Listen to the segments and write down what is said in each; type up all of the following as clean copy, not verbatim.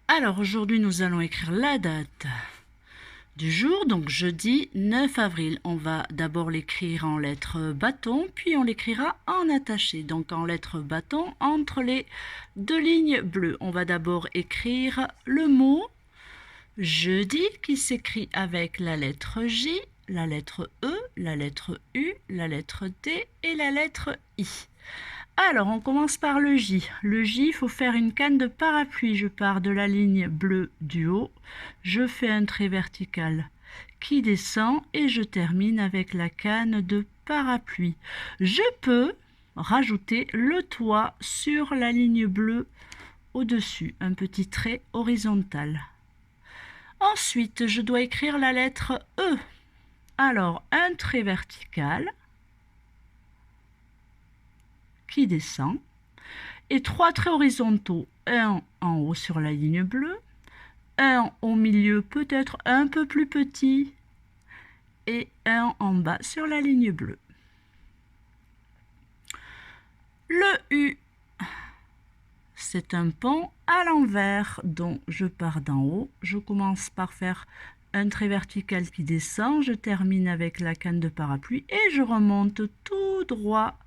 Alors aujourd'hui nous allons écrire la date du jour, donc jeudi 9 avril. On va d'abord l'écrire en lettres bâton, puis on l'écrira en attaché, donc en lettres bâton entre les deux lignes bleues. On va d'abord écrire le mot jeudi qui s'écrit avec la lettre J, la lettre E, la lettre U, la lettre T et la lettre I. Alors, on commence par le J. Le J, il faut faire une canne de parapluie. Je pars de la ligne bleue du haut, je fais un trait vertical qui descend et je termine avec la canne de parapluie. Je peux rajouter le toit sur la ligne bleue au-dessus, un petit trait horizontal. Ensuite, je dois écrire la lettre E. Alors, un trait vertical qui descend et trois traits horizontaux, un en haut sur la ligne bleue, un au milieu peut-être un peu plus petit et un en bas sur la ligne bleue. Le U, c'est un pont à l'envers dont je pars d'en haut. Je commence par faire un trait vertical qui descend, je termine avec la canne de parapluie et je remonte tout droit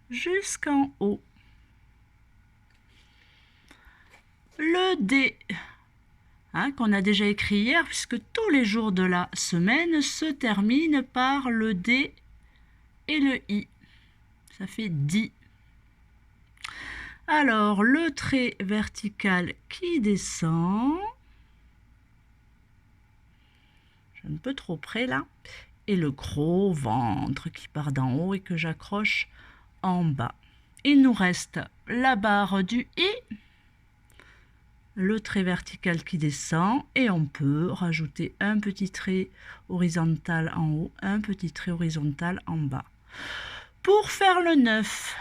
jusqu'en haut. Le D, qu'on a déjà écrit hier, puisque tous les jours de la semaine se terminent par le D et le I. Ça fait dit. Alors, le trait vertical qui descend, je suis un peu trop près là, et le gros ventre qui part d'en haut et que j'accroche en bas. Il nous reste la barre du I, le trait vertical qui descend et on peut rajouter un petit trait horizontal en haut, un petit trait horizontal en bas. Pour faire le 9,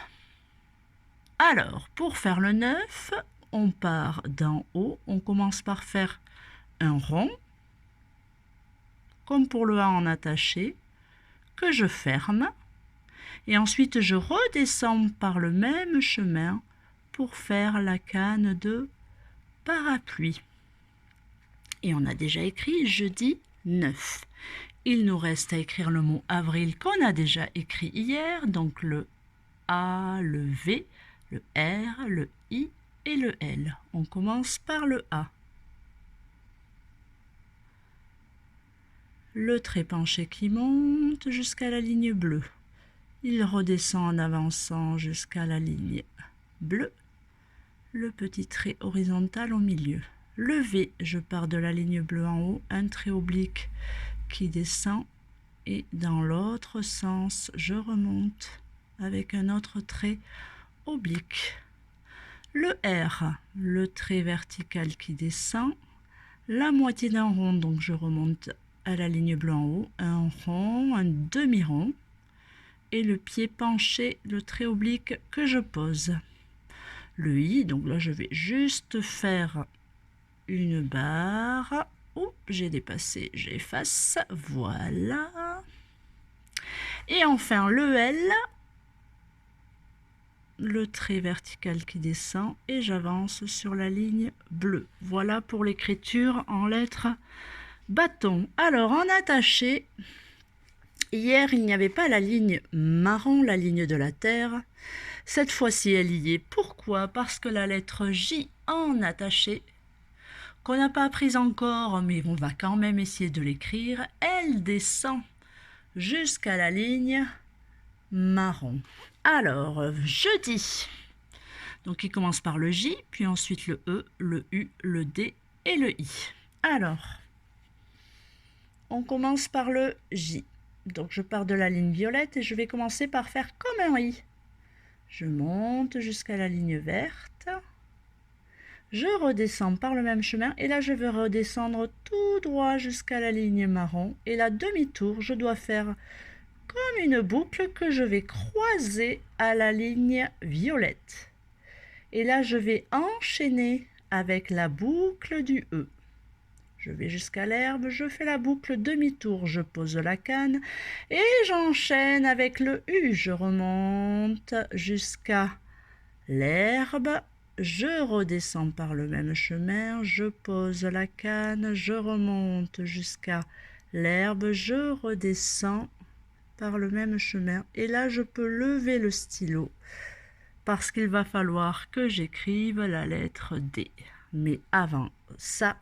alors pour faire le 9, on part d'en haut, on commence par faire un rond, comme pour le A en attaché, que je ferme et ensuite je redescends par le même chemin pour faire la canne de parapluie. Et on a déjà écrit jeudi 9. Il nous reste à écrire le mot avril qu'on a déjà écrit hier, donc le A, le V, le R, le I et le L. On commence par le A. Le trait penché qui monte jusqu'à la ligne bleue. Il redescend en avançant jusqu'à la ligne bleue. Le petit trait horizontal au milieu. Le V, je pars de la ligne bleue en haut, un trait oblique qui descend et dans l'autre sens, je remonte avec un autre trait oblique. Le R, le trait vertical qui descend, la moitié d'un rond, donc je remonte à la ligne bleue en haut, un rond, un demi-rond et le pied penché, le trait oblique que je pose. Le I, donc là je vais juste faire une barre. Oups, j'ai dépassé, j'efface, voilà. Et enfin le L, le trait vertical qui descend et j'avance sur la ligne bleue. Voilà pour l'écriture en lettres bâton. Alors en attaché, hier il n'y avait pas la ligne marron, la ligne de la terre. Cette fois-ci elle y est. Pourquoi? Parce que la lettre J en attaché, qu'on n'a pas apprise encore, mais on va quand même essayer de l'écrire, elle descend jusqu'à la ligne marron. Alors, jeudi, donc il commence par le J, puis ensuite le E, le U, le D et le I. Alors, on commence par le J. Donc je pars de la ligne violette et je vais commencer par faire comme un I. Je monte jusqu'à la ligne verte. Je redescends par le même chemin et là je vais redescendre tout droit jusqu'à la ligne marron et la demi-tour je dois faire comme une boucle que je vais croiser à la ligne violette et là je vais enchaîner avec la boucle du E. Je vais jusqu'à l'herbe, je fais la boucle demi-tour, je pose la canne et j'enchaîne avec le U. Je remonte jusqu'à l'herbe je redescends par le même chemin, je pose la canne, je remonte jusqu'à l'herbe, je redescends par le même chemin. Et là, je peux lever le stylo parce qu'il va falloir que j'écrive la lettre D. Mais avant ça,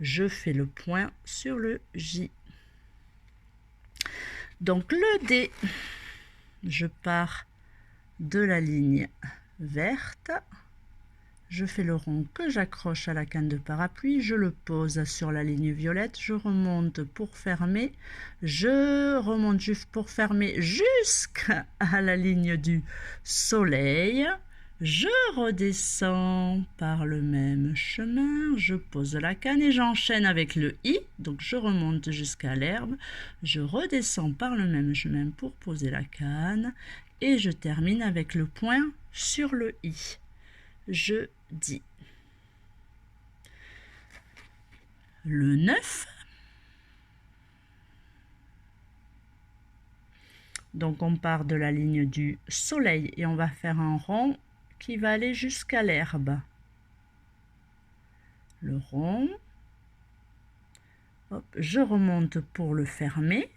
je fais le point sur le J. Donc le D, je pars de la ligne verte, je fais le rond que j'accroche à la canne de parapluie, je le pose sur la ligne violette, je remonte pour fermer, je remonte pour fermer jusqu'à la ligne du soleil, je redescends par le même chemin, je pose la canne et j'enchaîne avec le I, donc je remonte jusqu'à l'herbe, je redescends par le même chemin pour poser la canne et je termine avec le point sur le I. Je dis le 9. Donc on part de la ligne du soleil et on va faire un rond qui va aller jusqu'à l'herbe. Le rond. Hop, je remonte pour le fermer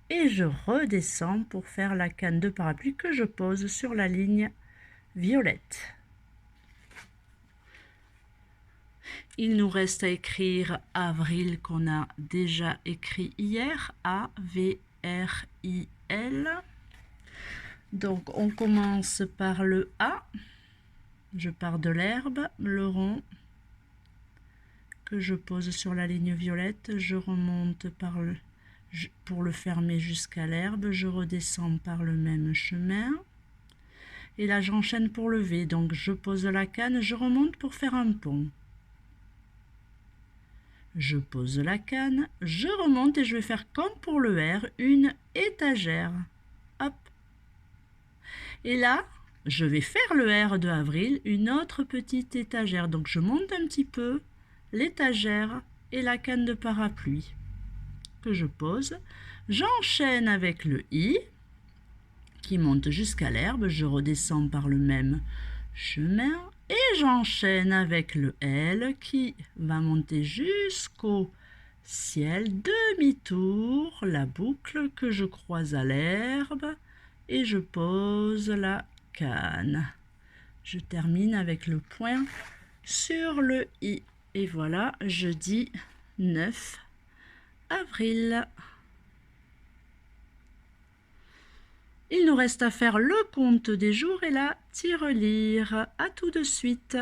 et je redescends pour faire la canne de parapluie que je pose sur la ligne violette. Il nous reste à écrire avril qu'on a déjà écrit hier, A-V-R-I-L. Donc on commence par le A, je pars de l'herbe, le rond que je pose sur la ligne violette, je remonte pour le fermer jusqu'à l'herbe, je redescends par le même chemin. Et là j'enchaîne pour le V, donc je pose la canne, je remonte pour faire un pont. Je pose la canne, je remonte et je vais faire comme pour le R, une étagère. Hop. Et là, je vais faire le R de avril, une autre petite étagère. Donc je monte un petit peu l'étagère et la canne de parapluie que je pose. J'enchaîne avec le I qui monte jusqu'à l'herbe. Je redescends par le même chemin. Et j'enchaîne avec le L qui va monter jusqu'au ciel, demi-tour, la boucle que je croise à l'herbe et je pose la canne. Je termine avec le point sur le I. Et voilà, jeudi 9 avril. Il nous reste à faire le compte des jours et la tirelire. À tout de suite.